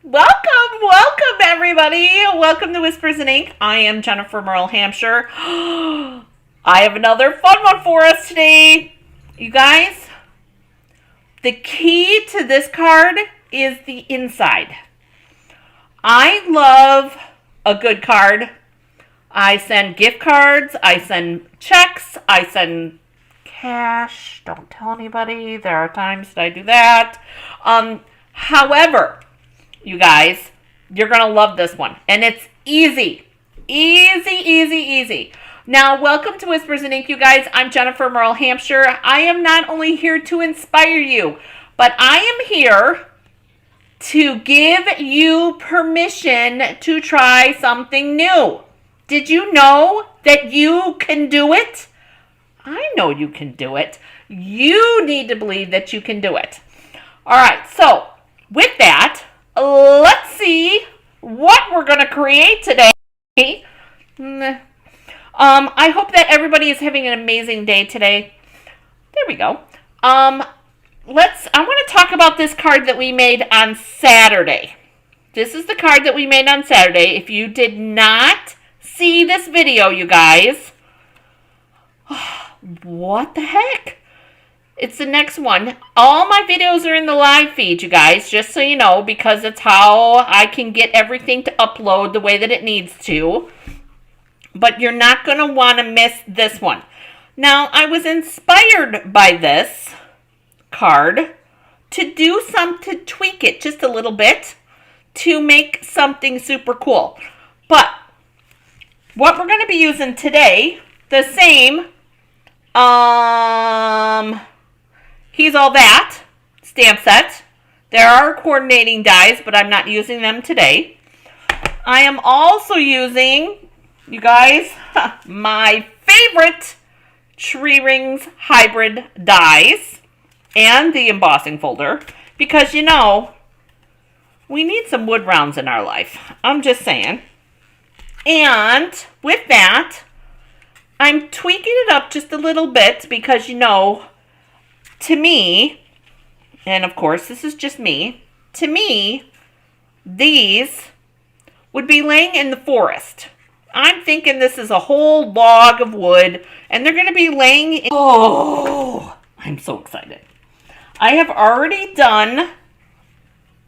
Welcome everybody. Welcome to Whispers in Ink. I am Jennifer Merle Hampshire. I have another fun one for us today. You guys, the key to this card is the inside. I love a good card. I send gift cards, I send checks, I send cash. Don't tell anybody. There are times that I do that. However, you guys, you're going to love this one. And it's easy. Easy. Now, welcome to Whispers in Ink, you guys. I'm Jennifer Merle Hampshire. I am not only here to inspire you, but I am here to give you permission to try something new. Did you know that you can do it? I know you can do it. You need to believe that you can do it. All right, so with that, let's see what we're going to create today. I hope that everybody is having an amazing day today. There we go. I want to talk about this card that we made on Saturday. This is the card that we made on Saturday. If you did not see this video, you guys, what the heck? It's the next one. All my videos are in the live feed, you guys, just so you know, because it's how I can get everything to upload the way that it needs to. But you're not going to want to miss this one. Now, I was inspired by this card to tweak it just a little bit to make something super cool. But what we're going to be using today, the same He's All That stamp set. There are coordinating dies, but I'm not using them today. I am also using, you guys, my favorite Tree Rings hybrid dies and the embossing folder, because, you know, we need some wood rounds in our life. I'm just saying. And with that, I'm tweaking it up just a little bit because, you know, to me, and of course this is just me, to me, these would be laying in the forest. I'm thinking this is a whole log of wood, and they're going to be laying in... Oh, I'm so excited. I have already done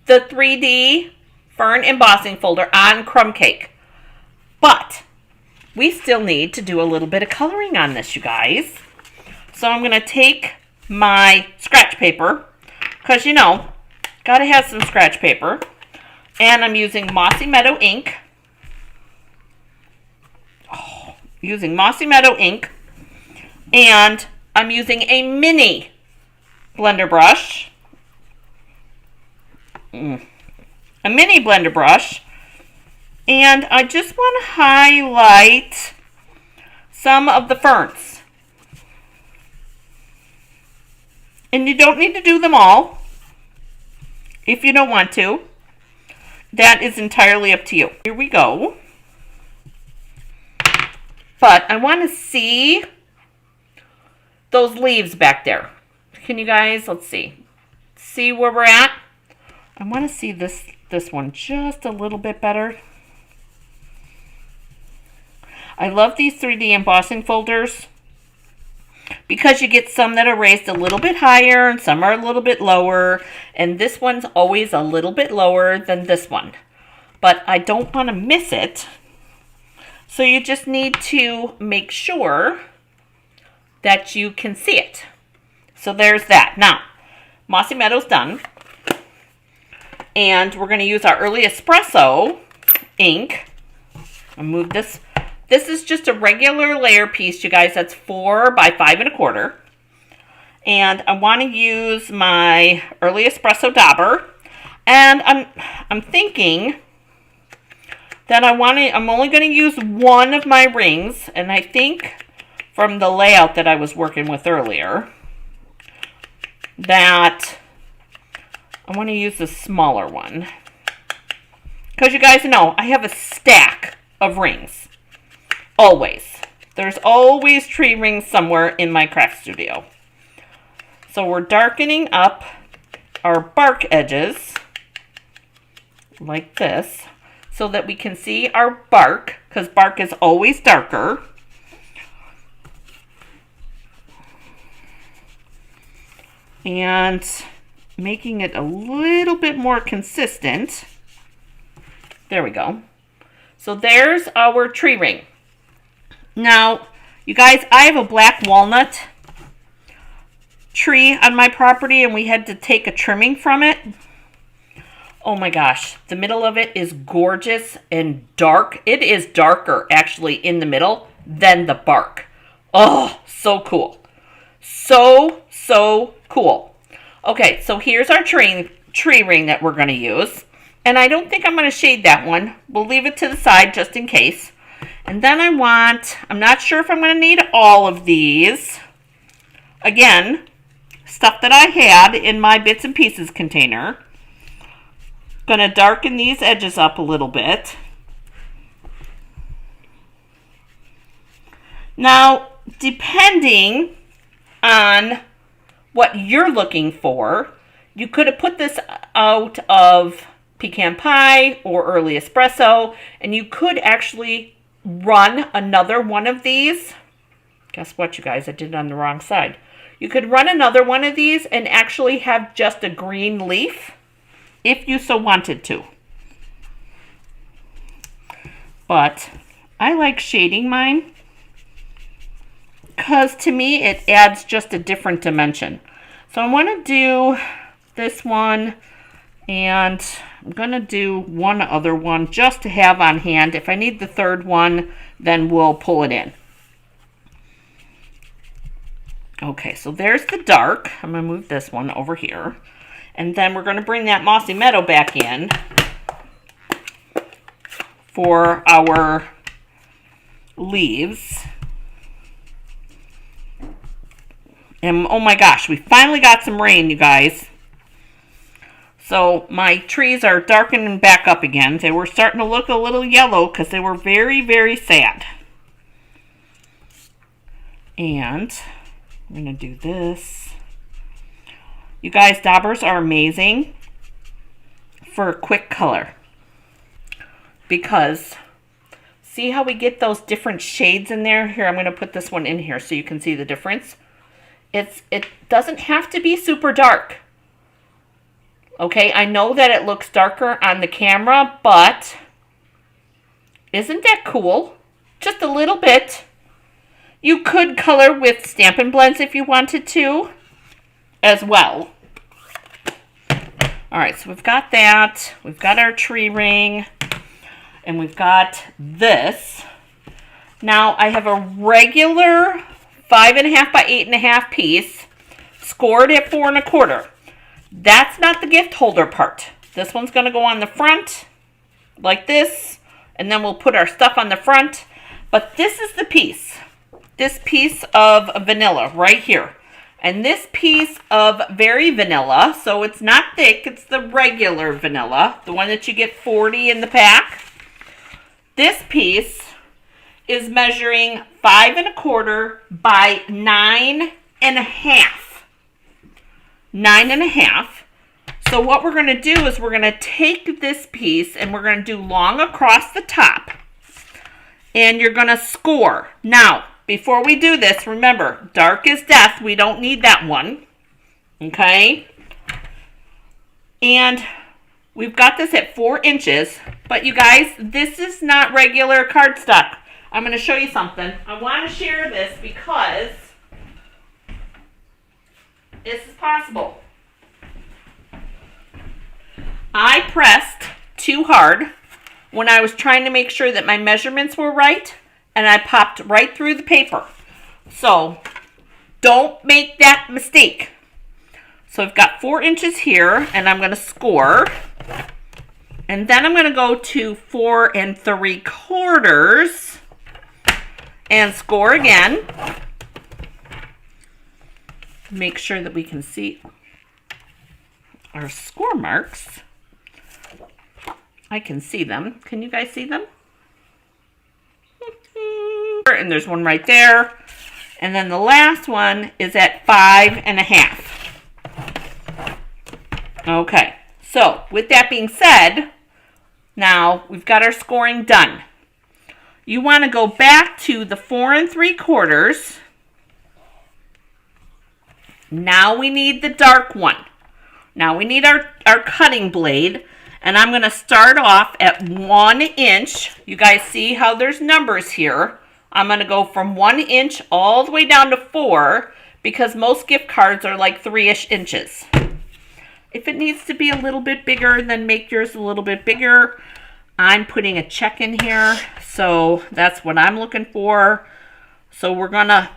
the 3D fern embossing folder on crumb cake, but we still need to do a little bit of coloring on this, you guys. So I'm going to take my scratch paper, because, you know, got to have some scratch paper. And I'm using Mossy Meadow ink. Using Mossy Meadow ink. And I'm using a mini blender brush. A mini blender brush. And I just want to highlight some of the ferns. And you don't need to do them all if you don't want to. That is entirely up to you. Here we go. But I want to see those leaves back there. Can you guys, let's see. See where we're at? I want to see this one just a little bit better. I love these 3D embossing folders because you get some that are raised a little bit higher and some are a little bit lower. And this one's always a little bit lower than this one. But I don't want to miss it. So you just need to make sure that you can see it. So there's that. Now, Mossy Meadow's done. And we're going to use our Early Espresso ink. I'll move this. This is just a regular layer piece, you guys. That's 4 by 5 1/4. And I want to use my Early Espresso dauber. And I'm thinking that I'm only going to use one of my rings. And I think from the layout that I was working with earlier, that I want to use the smaller one. Because you guys know, I have a stack of rings. Always. There's always tree rings somewhere in my craft studio. So we're darkening up our bark edges like this so that we can see our bark, because bark is always darker. And making it a little bit more consistent. There we go. So there's our tree ring. Now, you guys, I have a black walnut tree on my property and we had to take a trimming from it. Oh my gosh, the middle of it is gorgeous and dark. It is darker actually in the middle than the bark. Oh, so cool. So cool. Okay, so here's our tree ring that we're going to use. And I don't think I'm going to shade that one. We'll leave it to the side just in case. And then I'm not sure if I'm going to need all of these. Again, stuff that I had in my bits and pieces container. Going to darken these edges up a little bit. Now, depending on what you're looking for, you could have put this out of pecan pie or early espresso, and you could actually run another one of these. Guess what, you guys? I did it on the wrong side. You could run another one of these and actually have just a green leaf if you so wanted to. But I like shading mine because to me it adds just a different dimension. So I want to do this one, and I'm going to do one other one just to have on hand. If I need the third one, then we'll pull it in. Okay, so there's the dark. I'm going to move this one over here. And then we're going to bring that mossy meadow back in for our leaves. And oh my gosh, we finally got some rain, you guys. So my trees are darkening back up again. They were starting to look a little yellow because they were very sad. And I'm going to do this. You guys, daubers are amazing for quick color. Because see how we get those different shades in there? Here, I'm going to put this one in here so you can see the difference. It doesn't have to be super dark. Okay, I know that it looks darker on the camera, but isn't that cool? Just a little bit. You could color with Stampin' Blends if you wanted to as well. All right, so we've got that. We've got our tree ring. And we've got this. Now, I have a regular 5.5 by 8.5 piece scored at 4 1/4. That's not the gift holder part. This one's going to go on the front like this, and then we'll put our stuff on the front. But this is the piece. This piece of vanilla right here. And this piece of very vanilla, so it's not thick, it's the regular vanilla, the one that you get 40 in the pack. This piece is measuring 5 1/4 by 9 1/2. 9 1/2. So what we're going to do is we're going to take this piece and we're going to do long across the top. And you're going to score. Now, before we do this, remember, dark is death. We don't need that one. Okay? And we've got this at 4 inches. But you guys, this is not regular cardstock. I'm going to show you something. I want to share this because this is possible. I pressed too hard when I was trying to make sure that my measurements were right, and I popped right through the paper. So don't make that mistake. So I've got 4 inches here, and I'm going to score. And then I'm going to go to 4 3/4 and score again. Make sure that we can see our score marks. I can see them. Can you guys see them? And there's one right there. And then the last one is at 5 1/2. Okay. So with that being said, Now, we've got our scoring done. You want to go back to the 4 3/4. Now we need the dark one. Now we need our cutting blade. And I'm going to start off at 1 inch. You guys see how there's numbers here. I'm going to go from 1 inch all the way down to 4 because most gift cards are like 3-ish inches. If it needs to be a little bit bigger, then make yours a little bit bigger. I'm putting a check in here, so that's what I'm looking for. So we're going to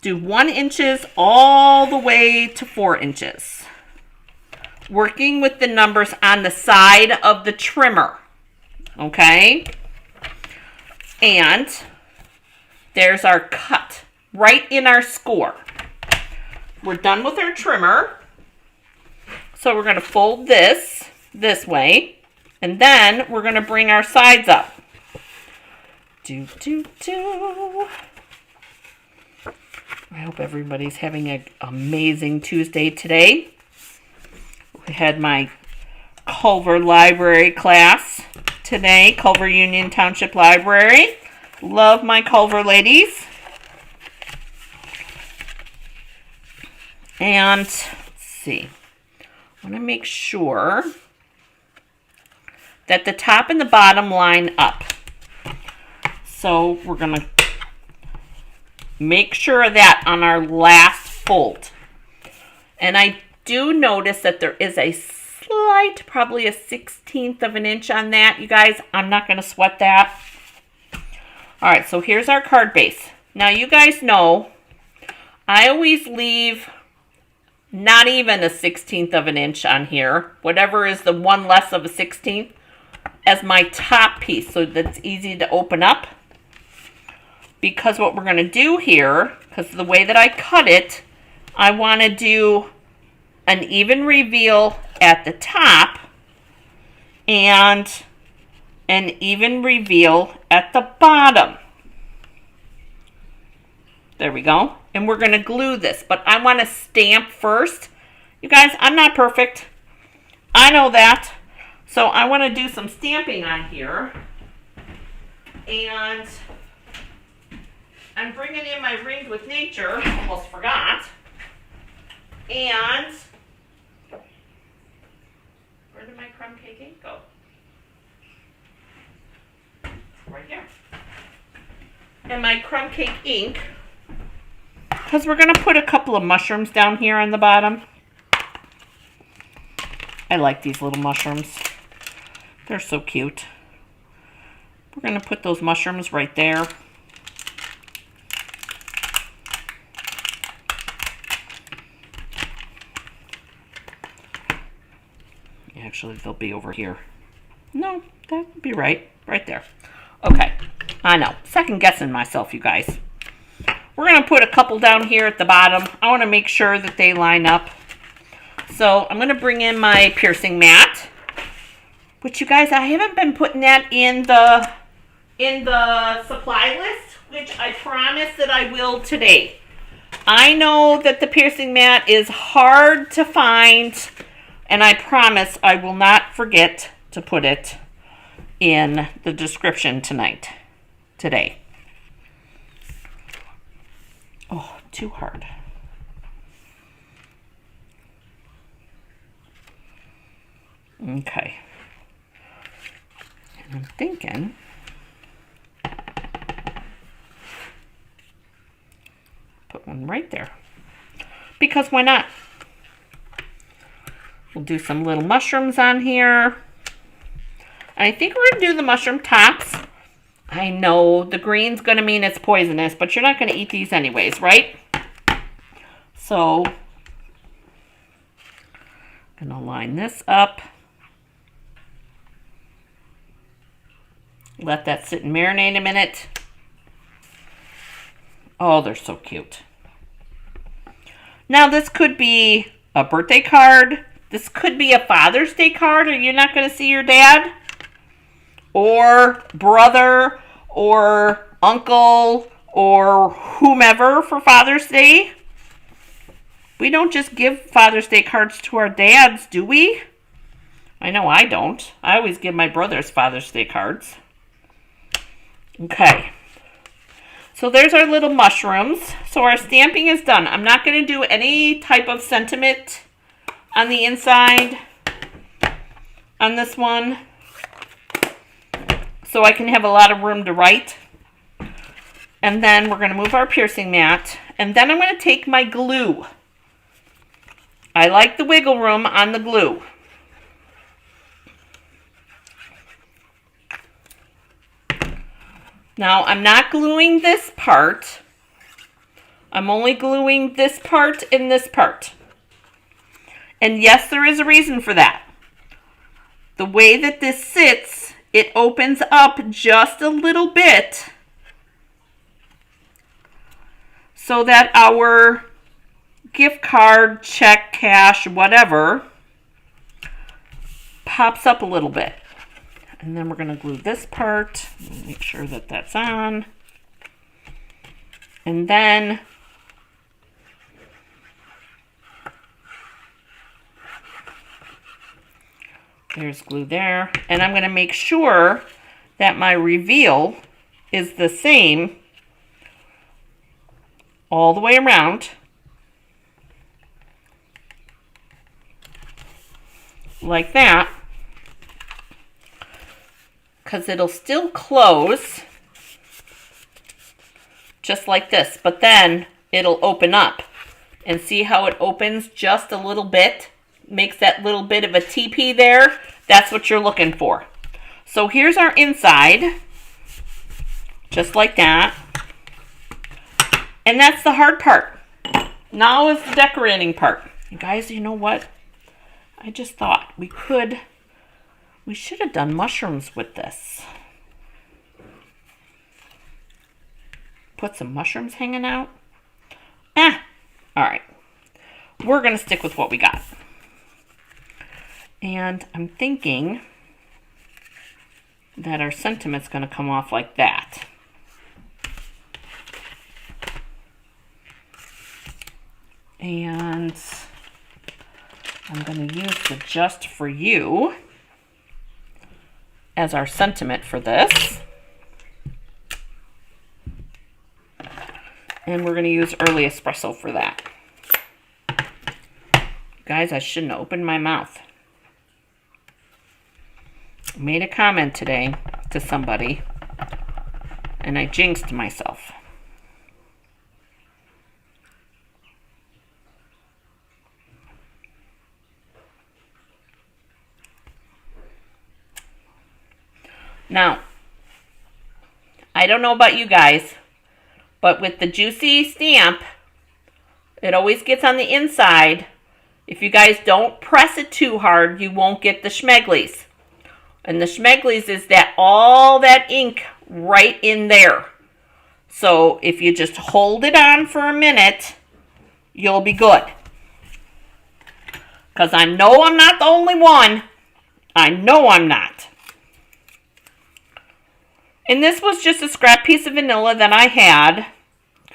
do 1 inches all the way to 4 inches. Working with the numbers on the side of the trimmer, okay? And there's our cut right in our score. We're done with our trimmer. So we're going to fold this way, and then we're going to bring our sides up. I hope everybody's having an amazing Tuesday today. We had my Culver Library class today, Culver Union Township Library. Love my Culver ladies. And let's see. I want to make sure that the top and the bottom line up. So we're going to make sure of that on our last fold. And I do notice that there is a slight, probably a 1/16 of an inch on that. You guys, I'm not going to sweat that. All right, so here's our card base. Now you guys know I always leave not even a 1/16 of an inch on here, whatever is the one less of a 1/16, as my top piece so that's easy to open up. Because what we're going to do here, because the way that I cut it, I want to do an even reveal at the top and an even reveal at the bottom. There we go. And we're going to glue this, but I want to stamp first. You guys, I'm not perfect. I know that. So I want to do some stamping on here. And I'm bringing in my Rings with Nature. Almost forgot. And where did my crumb cake ink go? Right here. And my crumb cake ink, because we're going to put a couple of mushrooms down here on the bottom. I like these little mushrooms. They're so cute. We're going to put those mushrooms right there. Actually, they'll be over here. No, that would be right there. Okay, I know. Second guessing myself, you guys. We're going to put a couple down here at the bottom. I want to make sure that they line up. So I'm going to bring in my piercing mat, which you guys, I haven't been putting that in the supply list, which I promise that I will today. I know that the piercing mat is hard to find, and I promise I will not forget to put it in the description today. Oh, too hard. Okay. And I'm thinking put one right there. Because why not? We'll do some little mushrooms on here. I think we're going to do the mushroom tops. I know the green's going to mean it's poisonous, but you're not going to eat these anyways, right? So, I'm going to line this up. Let that sit and marinate a minute. Oh, they're so cute. Now, this could be a birthday card. This could be a Father's Day card. Are you not going to see your dad? Or brother, or uncle, or whomever for Father's Day. We don't just give Father's Day cards to our dads, do we? I know I don't. I always give my brothers Father's Day cards. Okay. So there's our little mushrooms. So our stamping is done. I'm not going to do any type of sentiment on the inside on this one, so I can have a lot of room to write. And then we're going to move our piercing mat. And then I'm going to take my glue. I like the wiggle room on the glue. Now, I'm not gluing this part. I'm only gluing this part and this part. And yes, there is a reason for that. The way that this sits, it opens up just a little bit so that our gift card, check, cash, whatever, pops up a little bit. And then we're going to glue this part. Make sure that that's on. And then there's glue there. And I'm going to make sure that my reveal is the same all the way around. Like that. Because it'll still close just like this. But then it'll open up. And see how it opens just a little bit? Makes that little bit of a teepee there. That's what you're looking for. So here's our inside. Just like that. And that's the hard part. Now is the decorating part. You guys, you know what? I just thought we should have done mushrooms with this. Put some mushrooms hanging out. All right. We're going to stick with what we got. And I'm thinking that our sentiment's going to come off like that. And I'm going to use the Just For You as our sentiment for this. And we're going to use Early Espresso for that. Guys, I shouldn't have opened my mouth. I made a comment today to somebody, and I jinxed myself. Now, I don't know about you guys, but with the juicy stamp, it always gets on the inside. If you guys don't press it too hard, you won't get the schmeglies. And the schmeglies is that all that ink right in there. So if you just hold it on for a minute, you'll be good. Because I know I'm not the only one. I know I'm not. And this was just a scrap piece of vanilla that I had.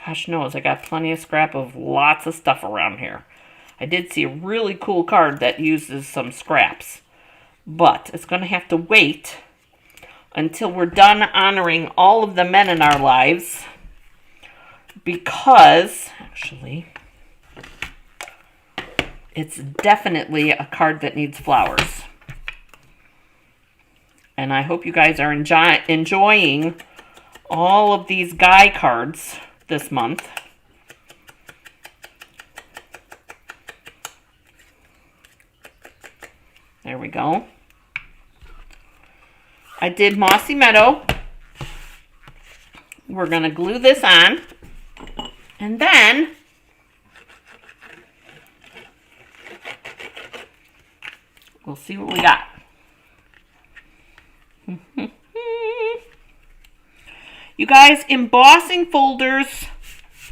Gosh knows, I got plenty of scrap of lots of stuff around here. I did see a really cool card that uses some scraps. But it's going to have to wait until we're done honoring all of the men in our lives. Because, actually, it's definitely a card that needs flowers. And I hope you guys are enjoying all of these guy cards this month. There we go. I did Mossy Meadow. We're going to glue this on. And then we'll see what we got. You guys, embossing folders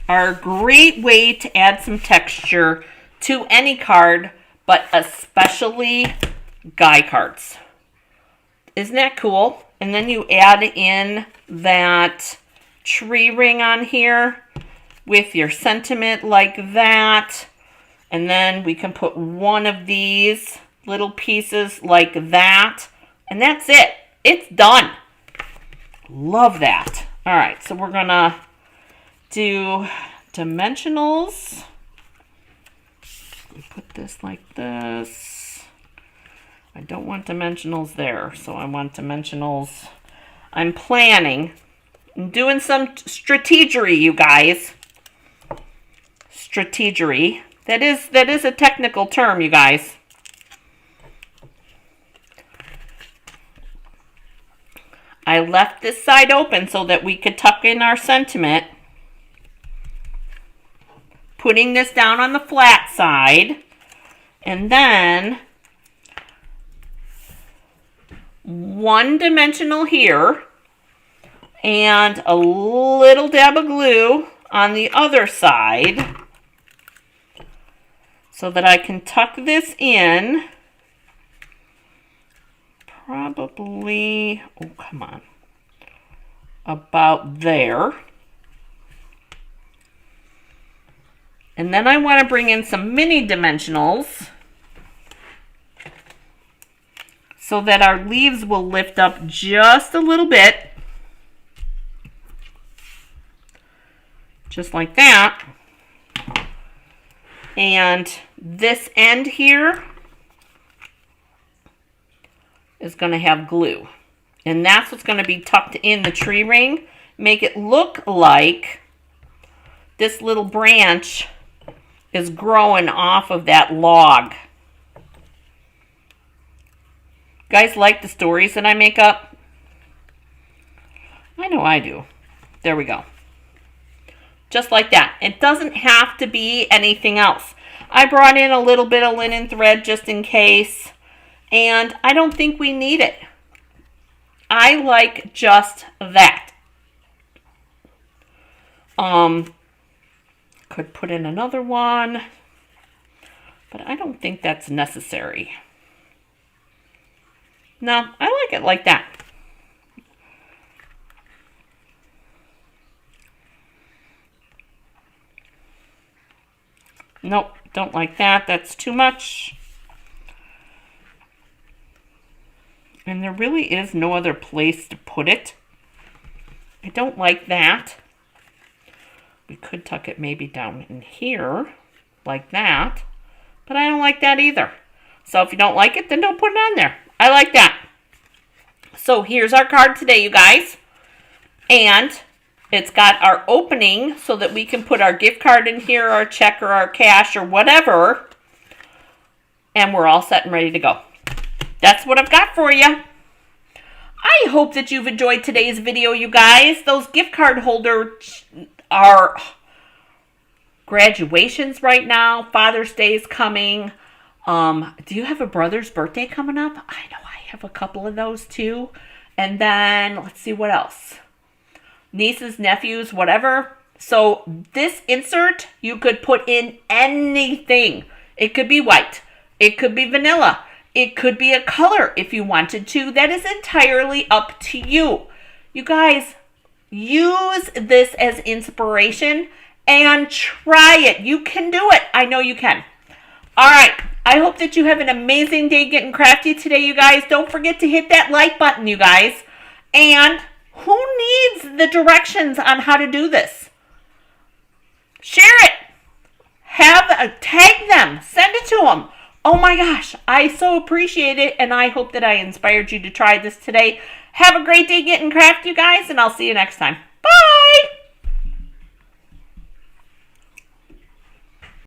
are a great way to add some texture to any card, but especially guy cards. Isn't that cool? And then you add in that tree ring on here with your sentiment like that. And then we can put one of these little pieces like that. And that's it. It's done. Love that. All right, so we're gonna do dimensionals. We put this like this. I don't want dimensionals there, so I want dimensionals. I'm planning. I'm doing some strategery, you guys. Strategery. That is a technical term, you guys. I left this side open so that we could tuck in our sentiment. Putting this down on the flat side. And then one dimensional here. And a little dab of glue on the other side. So that I can tuck this in. Probably, oh, come on, about there. And then I want to bring in some mini dimensionals so that our leaves will lift up just a little bit. Just like that. And this end here is going to have glue. And that's what's going to be tucked in the tree ring. Make it look like this little branch is growing off of that log. Guys like the stories that I make up? I know I do. There we go. Just like that. It doesn't have to be anything else. I brought in a little bit of linen thread just in case. And I don't think we need it. I like just that. Could put in another one. But I don't think that's necessary. No, I like it like that. Nope, don't like that. That's too much. And there really is no other place to put it. I don't like that. We could tuck it maybe down in here, like that. But I don't like that either. So if you don't like it, then don't put it on there. I like that. So here's our card today, you guys. And it's got our opening so that we can put our gift card in here, our check or our cash or whatever. And we're all set and ready to go. That's what I've got for you. I hope that you've enjoyed today's video, you guys. Those gift card holders are graduations right now. Father's Day is coming. Do you have a brother's birthday coming up? I know I have a couple of those too. And then, let's see what else. Nieces, nephews, whatever. So this insert, you could put in anything. It could be white. It could be vanilla. It could be a color if you wanted to. That is entirely up to you. You guys, use this as inspiration and try it. You can do it. I know you can. All right. I hope that you have an amazing day getting crafty today, you guys. Don't forget to hit that like button, you guys. And who needs the directions on how to do this? Share it. Tag them. Send it to them. Oh my gosh, I so appreciate it, and I hope that I inspired you to try this today. Have a great day getting crafty, you guys, and I'll see you next time.